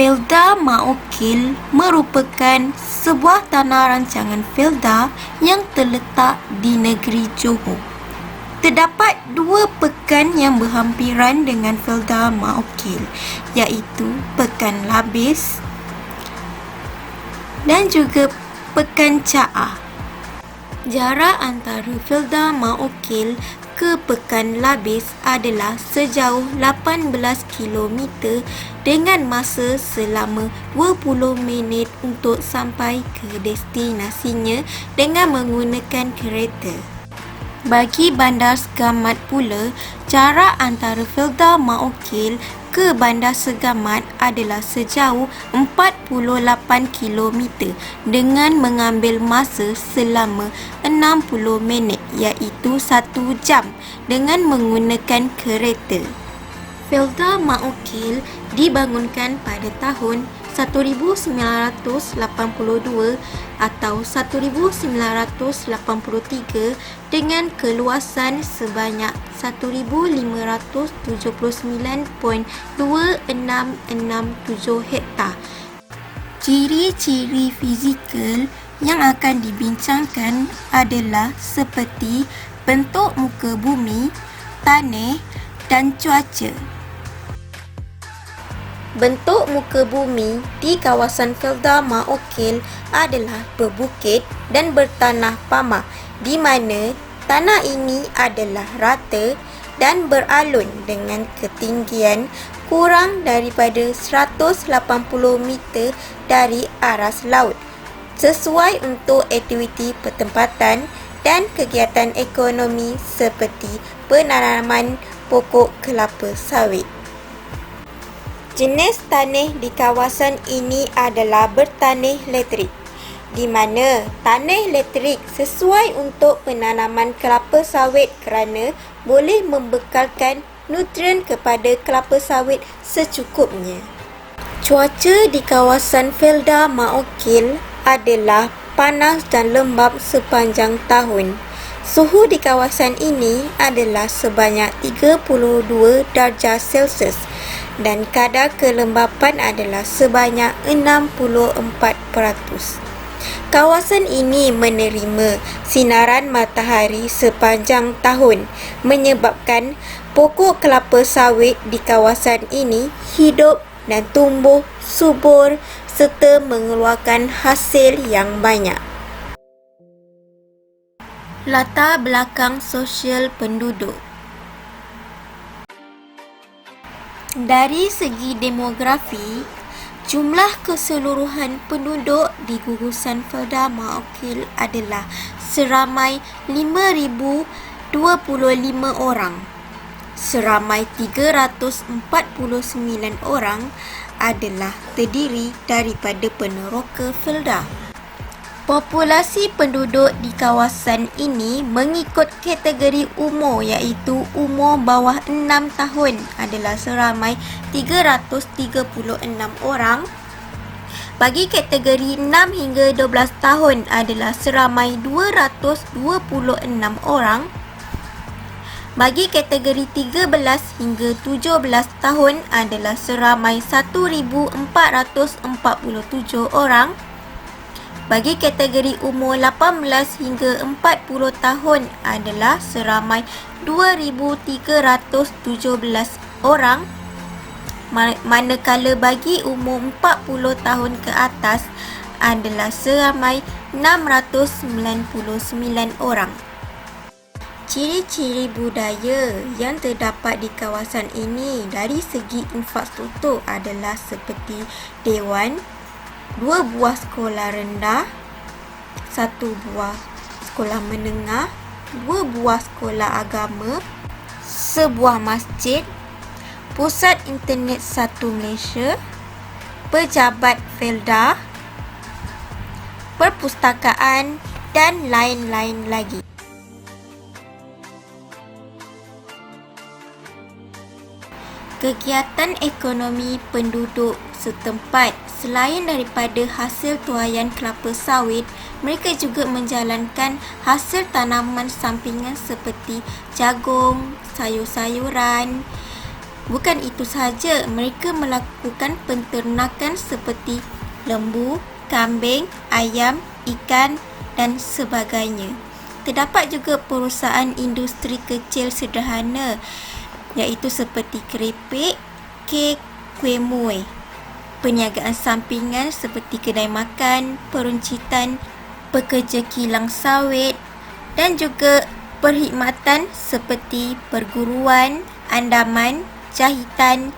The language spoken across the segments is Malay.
Felda Ma'ukil merupakan sebuah tanah rancangan Felda yang terletak di negeri Johor. Terdapat dua pekan yang berhampiran dengan Felda Ma'ukil, iaitu Pekan Labis dan juga Pekan Ca'ah. Jarak antara Felda Ma'ukil ke Pekan Labis adalah sejauh 18 km dengan masa selama 20 minit untuk sampai ke destinasinya dengan menggunakan kereta. Bagi Bandar Segamat pula, jarak antara Felda Ma'ukil ke Bandar Segamat adalah sejauh 48 km dengan mengambil masa selama 60 minit iaitu 1 jam dengan menggunakan kereta. Felda Ma'ukil dibangunkan pada tahun 1982 atau 1983 dengan keluasan sebanyak 1579.2667 hektar. Ciri-ciri fizikal yang akan dibincangkan adalah seperti bentuk muka bumi, tanah dan cuaca. Bentuk muka bumi di kawasan Felda Ma'ukil adalah berbukit dan bertanah pamah, di mana tanah ini adalah rata dan beralun dengan ketinggian kurang daripada 180 meter dari aras laut, sesuai untuk aktiviti pertempatan dan kegiatan ekonomi seperti penanaman pokok kelapa sawit. Jenis tanah di kawasan ini adalah bertanah letrik, di mana tanah letrik sesuai untuk penanaman kelapa sawit kerana boleh membekalkan nutrien kepada kelapa sawit secukupnya. Cuaca di kawasan Felda Ma'ukil adalah panas dan lembap sepanjang tahun. Suhu di kawasan ini adalah sebanyak 32 darjah Celsius dan kadar kelembapan adalah sebanyak 64%. Kawasan ini menerima sinaran matahari sepanjang tahun, menyebabkan pokok kelapa sawit di kawasan ini hidup dan tumbuh subur serta mengeluarkan hasil yang banyak. Latar belakang sosial penduduk. Dari segi demografi, jumlah keseluruhan penduduk di gugusan Felda Ma'ukil adalah seramai 5,025 orang. Seramai 349 orang adalah terdiri daripada peneroka Felda. Populasi penduduk di kawasan ini mengikut kategori umur iaitu umur bawah 6 tahun adalah seramai 336 orang. Bagi kategori 6 hingga 12 tahun adalah seramai 226 orang. Bagi kategori 13 hingga 17 tahun adalah seramai 1,447 orang. Bagi kategori umur 18 hingga 40 tahun adalah seramai 2,317 orang. Manakala bagi umur 40 tahun ke atas adalah seramai 699 orang. Ciri-ciri budaya yang terdapat di kawasan ini dari segi infrastruktur adalah seperti dewan, 2 buah sekolah rendah, 1 buah sekolah menengah, 2 buah sekolah agama, sebuah masjid, pusat internet satu Malaysia, pejabat Felda, perpustakaan dan lain-lain lagi. Kegiatan ekonomi penduduk setempat selain daripada hasil tuaian kelapa sawit, mereka juga menjalankan hasil tanaman sampingan seperti jagung, sayur-sayuran, Bukan itu sahaja, mereka melakukan penternakan seperti lembu, kambing, ayam, ikan dan sebagainya. Terdapat juga perusahaan industri kecil sederhana iaitu seperti keripik, kek, kuih muih. Perniagaan sampingan seperti kedai makan, peruncitan, pekerja kilang sawit dan juga perkhidmatan seperti perguruan, andaman, jahitan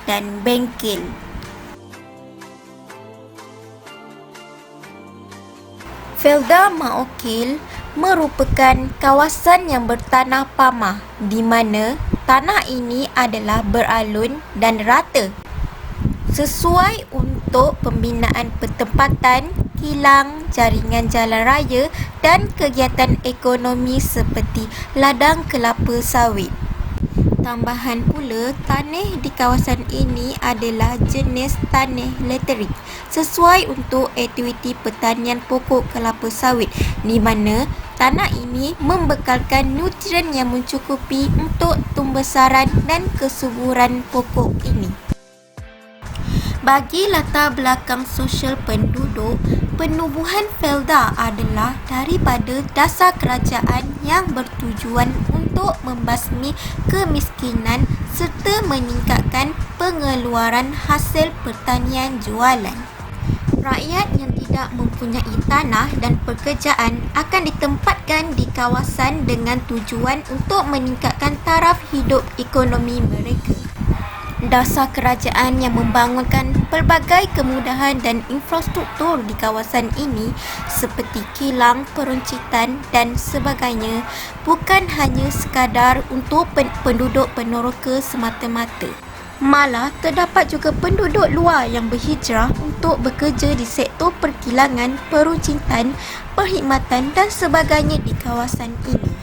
dan bengkel. Felda Ma'okil merupakan kawasan yang bertanah pamah di mana tanah ini adalah beralun dan rata sesuai untuk pembinaan pertempatan, kilang, jaringan jalan raya dan kegiatan ekonomi seperti ladang kelapa sawit. Tambahan pula, tanah di kawasan ini adalah jenis tanah laterik sesuai untuk aktiviti pertanian pokok kelapa sawit di mana tanah ini membekalkan nutrien yang mencukupi untuk tumbesaran dan kesuburan pokok ini. Bagi latar belakang sosial penduduk, penubuhan Felda adalah daripada dasar kerajaan yang bertujuan untuk membasmi kemiskinan serta meningkatkan pengeluaran hasil pertanian jualan. Rakyat yang tidak mempunyai tanah dan pekerjaan akan ditempatkan di kawasan dengan tujuan untuk meningkatkan taraf hidup ekonomi mereka. Dasar kerajaan yang membangunkan pelbagai kemudahan dan infrastruktur di kawasan ini seperti kilang, peruncitan dan sebagainya bukan hanya sekadar untuk penduduk peneroka semata-mata. Malah terdapat juga penduduk luar yang berhijrah untuk bekerja di sektor perkilangan, peruncitan, perkhidmatan dan sebagainya di kawasan ini.